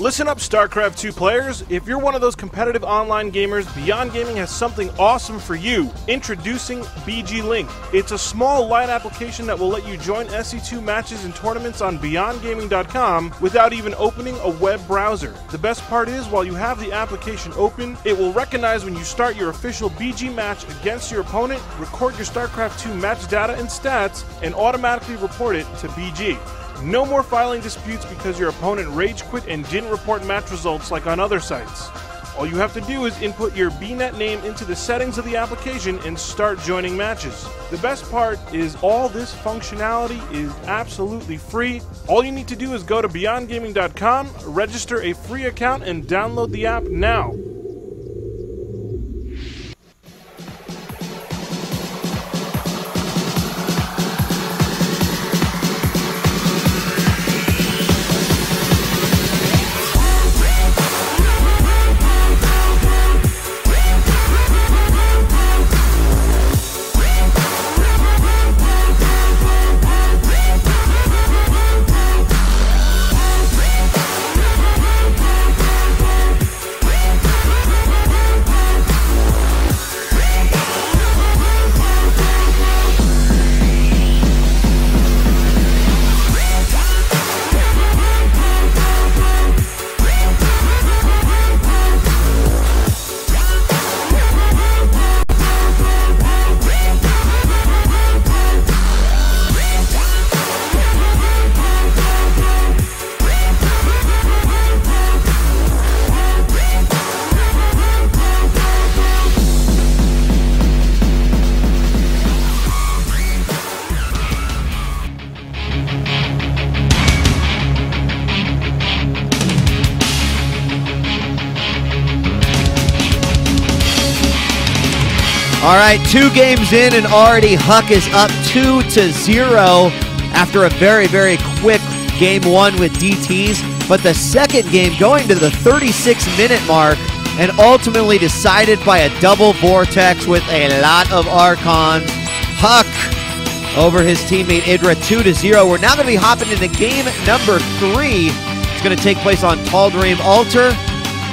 Listen up, StarCraft II players. If you're one of those competitive online gamers, Beyond Gaming has something awesome for you. Introducing BGLink. It's a small, light application that will let you join SC2 matches and tournaments on BeyondGaming.com without even opening a web browser. The best part is, while you have the application open, it will recognize when you start your official BG match against your opponent, record your StarCraft II match data and stats, and automatically report it to BG. No more filing disputes because your opponent rage quit and didn't report match results like on other sites. All you have to do is input your BNet name into the settings of the application and start joining matches. The best part is all this functionality is absolutely free. All you need to do is go to BeyondGaming.com, register a free account, and download the app now. All right, 2 games in, and already HuK is up 2-0 after a very, very quick game 1 with DTs. But the second game going to the 36-minute mark and ultimately decided by a double vortex with a lot of Archons. HuK over his teammate EG.HuK 2-0. We're now going to be hopping into game number 3. It's going to take place on Tal'Darim Altar.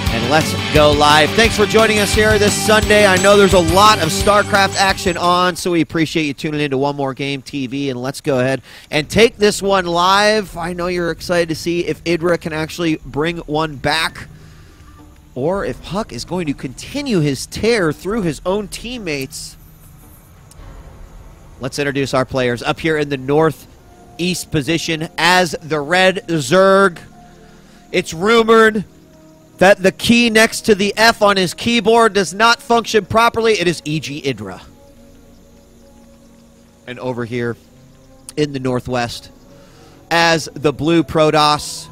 And let's go live. Thanks for joining us here this Sunday. I know there's a lot of StarCraft action on, so we appreciate you tuning into One More Game TV. And let's go ahead and take this one live. I know you're excited to see if EG.HuK can actually bring one back, or if HuK is going to continue his tear through his own teammates. Let's introduce our players up here in the northeast position as the Red Zerg. It's rumored that the key next to the F on his keyboard does not function properly. It is EG.HuK. And over here in the northwest, as the Blue Protoss,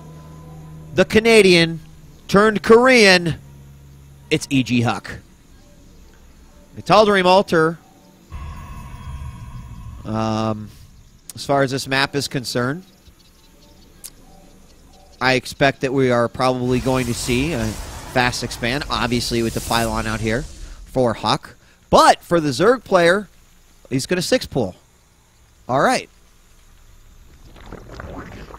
the Canadian turned Korean, it's EG.HuK. The Tal'Darim Altar, as far as this map is concerned, I expect that we are probably going to see a fast expand, obviously with the pylon out here for HuK. But for the Zerg player, he's going to 6-pull. All right.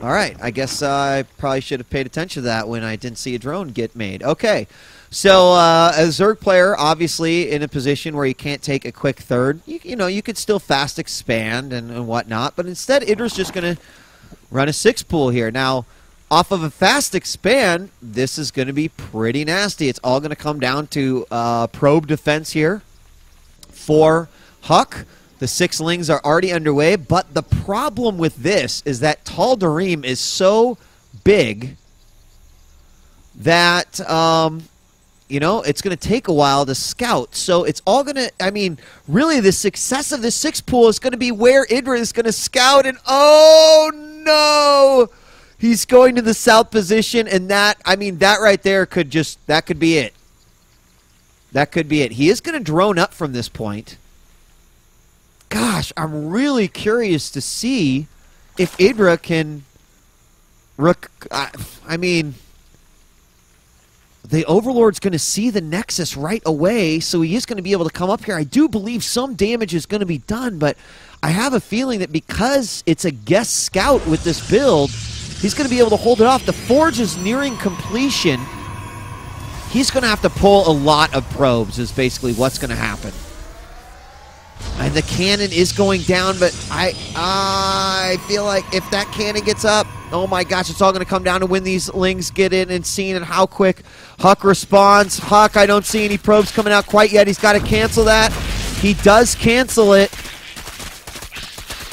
All right. I guess I probably should have paid attention to that when I didn't see a drone get made. Okay. So a Zerg player, obviously in a position where you can't take a quick third. You know, you could still fast expand and whatnot. But instead, EG.HuK's just going to run a 6-pull here. Now, off of a fast expand, this is going to be pretty nasty. It's all going to come down to probe defense here for HuK. The 6 lings are already underway, but the problem with this is that Tal'Darim is so big that, you know, it's going to take a while to scout. So it's all going to, I mean, really the success of this 6-pull is going to be where EG.HuK is going to scout, and oh no! He's going to the south position, and that, I mean, that right there could just, that could be it. That could be it. He is going to drone up from this point. Gosh, I'm really curious to see if EG.HuK can, I mean, the Overlord's going to see the Nexus right away, so he is going to be able to come up here. I do believe some damage is going to be done, but I have a feeling that because it's a guest scout with this build, he's going to be able to hold it off. The Forge is nearing completion. He's going to have to pull a lot of probes is basically what's going to happen. And the cannon is going down, but I feel like if that cannon gets up, oh my gosh, it's all going to come down to when these lings get in and seen and how quick HuK responds. HuK, I don't see any probes coming out quite yet. He's got to cancel that. He does cancel it.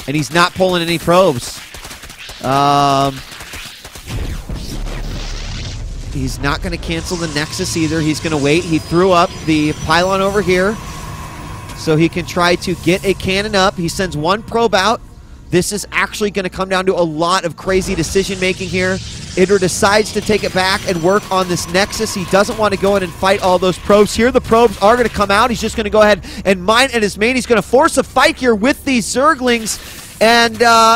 And he's not pulling any probes. He's not going to cancel the Nexus either. He's going to wait. He threw up the pylon over here so he can try to get a cannon up. He sends one probe out. This is actually going to come down to a lot of crazy decision-making here. EG.IdrA decides to take it back and work on this Nexus. He doesn't want to go in and fight all those probes here. The probes are going to come out. He's just going to go ahead and mine at his main. He's going to force a fight here with these Zerglings. And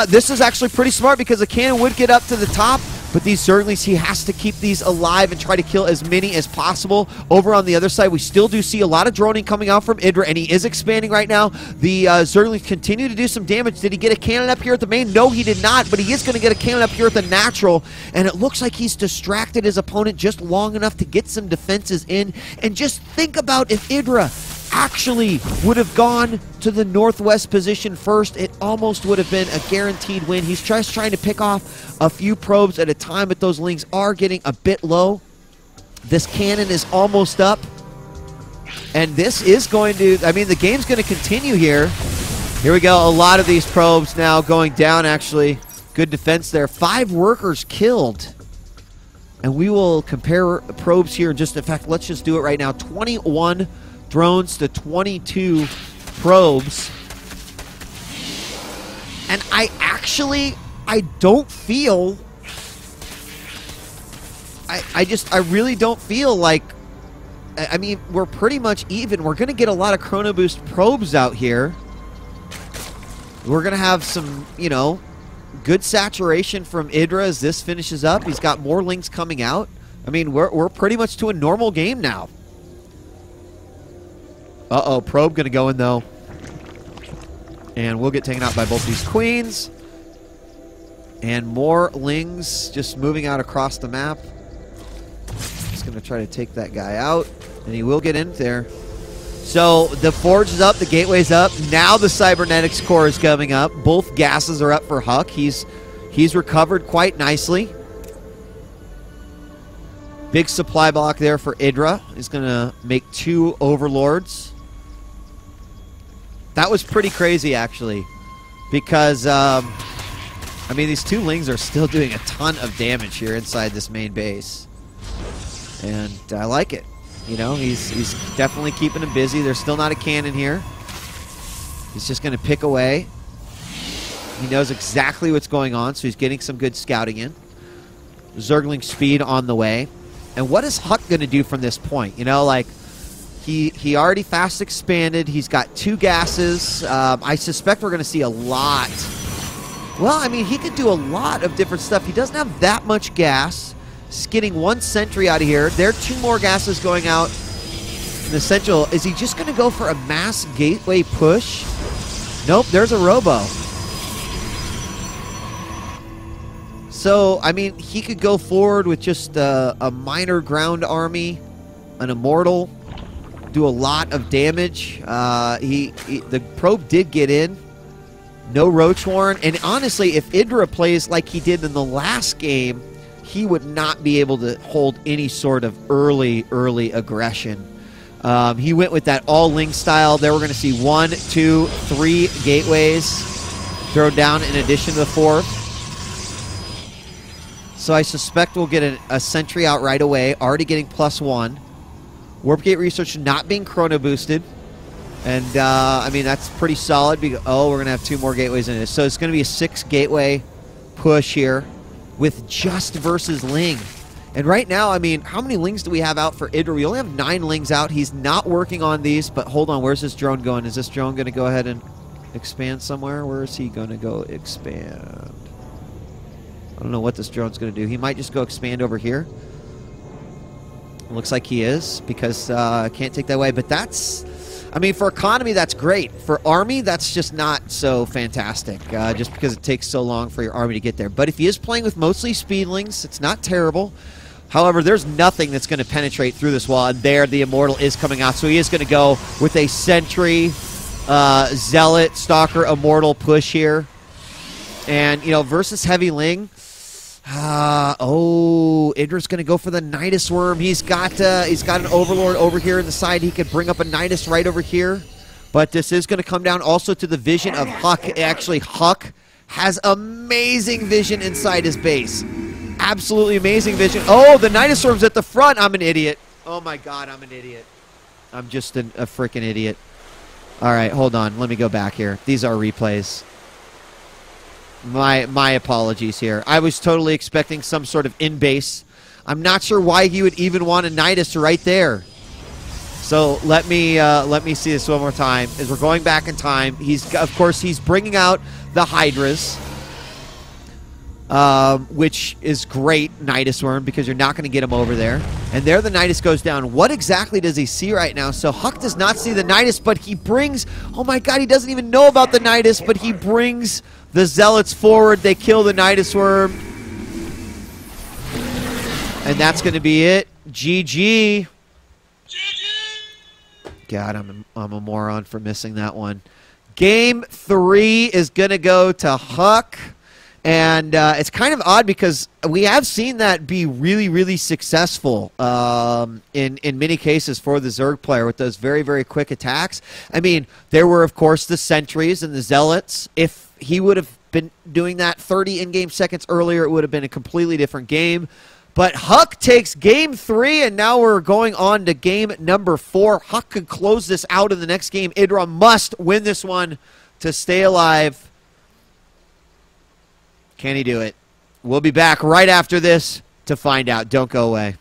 this is actually pretty smart because the cannon would get up to the top. But these Zerglings, he has to keep these alive and try to kill as many as possible. Over on the other side, we still do see a lot of droning coming out from EG.IdrA, and he is expanding right now. The Zerglings continue to do some damage. Did he get a cannon up here at the main? No, he did not, but he is going to get a cannon up here at the natural, and it looks like he's distracted his opponent just long enough to get some defenses in. And just think about if EG.IdrA actually would have gone to the northwest position first, it almost would have been a guaranteed win. He's just trying to pick off a few probes at a time, but those lings are getting a bit low. This cannon is almost up, and this is going to, I mean, the game's going to continue here. Here we go. A lot of these probes now going down, actually. Good defense there. 5 workers killed. And we will compare probes here in just a fact. Let's just do it right now. 21 drones to 22 probes. And I don't feel, I really don't feel like, I mean, we're pretty much even. We're going to get a lot of Chrono Boost probes out here. We're going to have some, you know, good saturation from EG.IdrA as this finishes up. He's got more lings coming out. I mean, we're pretty much to a normal game now. Uh-oh, probe going to go in, though. And we'll get taken out by both these queens. And more lings just moving out across the map. Just going to try to take that guy out. And he will get in there. So the Forge is up, the Gateway's up. Now the Cybernetics core is coming up. Both gases are up for HuK. He's recovered quite nicely. Big supply block there for EG.IdrA. He's going to make 2 Overlords. That was pretty crazy, actually, because, I mean, these 2 lings are still doing a ton of damage here inside this main base. And I like it. You know, he's definitely keeping him busy. There's still not a cannon here. He's just going to pick away. He knows exactly what's going on, so he's getting some good scouting in. Zergling speed on the way. And what is HuK going to do from this point? You know, like, he already fast expanded. He's got 2 gases. I suspect we're going to see a lot. Well, I mean, he could do a lot of different stuff. He doesn't have that much gas. He's getting 1 sentry out of here. There are 2 more gases going out in the central. Is he just going to go for a mass gateway push? Nope, there's a robo. So, I mean, he could go forward with just a minor ground army, an immortal, do a lot of damage. The probe did get in. No Roach Warren. And honestly, if EG.IdrA plays like he did in the last game, he would not be able to hold any sort of early aggression. He went with that all-ling style. There we're going to see 1, 2, 3 gateways thrown down in addition to the 4th. So I suspect we'll get a sentry out right away, already getting +1. Warp Gate Research not being chrono boosted. And, I mean, that's pretty solid. Oh, we're going to have 2 more gateways in it. So it's going to be a 6 gateway push here with just versus Ling. And right now, I mean, how many lings do we have out for EG.IdrA? We only have 9 lings out. He's not working on these, but hold on. Where's this drone going? Is this drone going to go ahead and expand somewhere? Where is he going to go expand? I don't know what this drone's going to do. He might just go expand over here. Looks like he is, because I can't take that away. But that's I mean, for economy, that's great. For army, that's just not so fantastic, just because it takes so long for your army to get there. But if he is playing with mostly speedlings, it's not terrible. However, there's nothing that's going to penetrate through this wall, and there the Immortal is coming out. So he is going to go with a Sentry, Zealot, Stalker, Immortal push here. And, you know, versus Heavy Ling, IdrA's going to go for the Nidus Worm. He's got an Overlord over here on the side. He could bring up a Nidus right over here. But this is going to come down also to the vision of HuK. Actually, HuK has amazing vision inside his base. Absolutely amazing vision. Oh, the Nidus Worm's at the front. I'm an idiot. Oh, my God, I'm an idiot. I'm just a freaking idiot. All right, hold on. Let me go back here. These are replays. My apologies here. I was totally expecting some sort of in-base. I'm not sure why he would even want a Nidus right there. So let me see this one more time. As we're going back in time, of course he's bringing out the Hydras, which is great, Nidus Worm, because you're not going to get him over there. And there the Nidus goes down. What exactly does he see right now? So HuK does not see the Nidus, but he brings... Oh my God, he doesn't even know about the Nidus, but he brings the Zealots forward. They kill the Nidus Worm. And that's going to be it. GG. God, I'm a moron for missing that one. Game 3 is going to go to HuK. And it's kind of odd because we have seen that be really, really successful in many cases for the Zerg player with those very, very quick attacks. I mean, there were, of course, the Sentries and the Zealots. If he would have been doing that 30 in-game seconds earlier, it would have been a completely different game. But HuK takes game 3, and now we're going on to game number 4. HuK could close this out in the next game. IdrA must win this one to stay alive. Can he do it? We'll be back right after this to find out. Don't go away.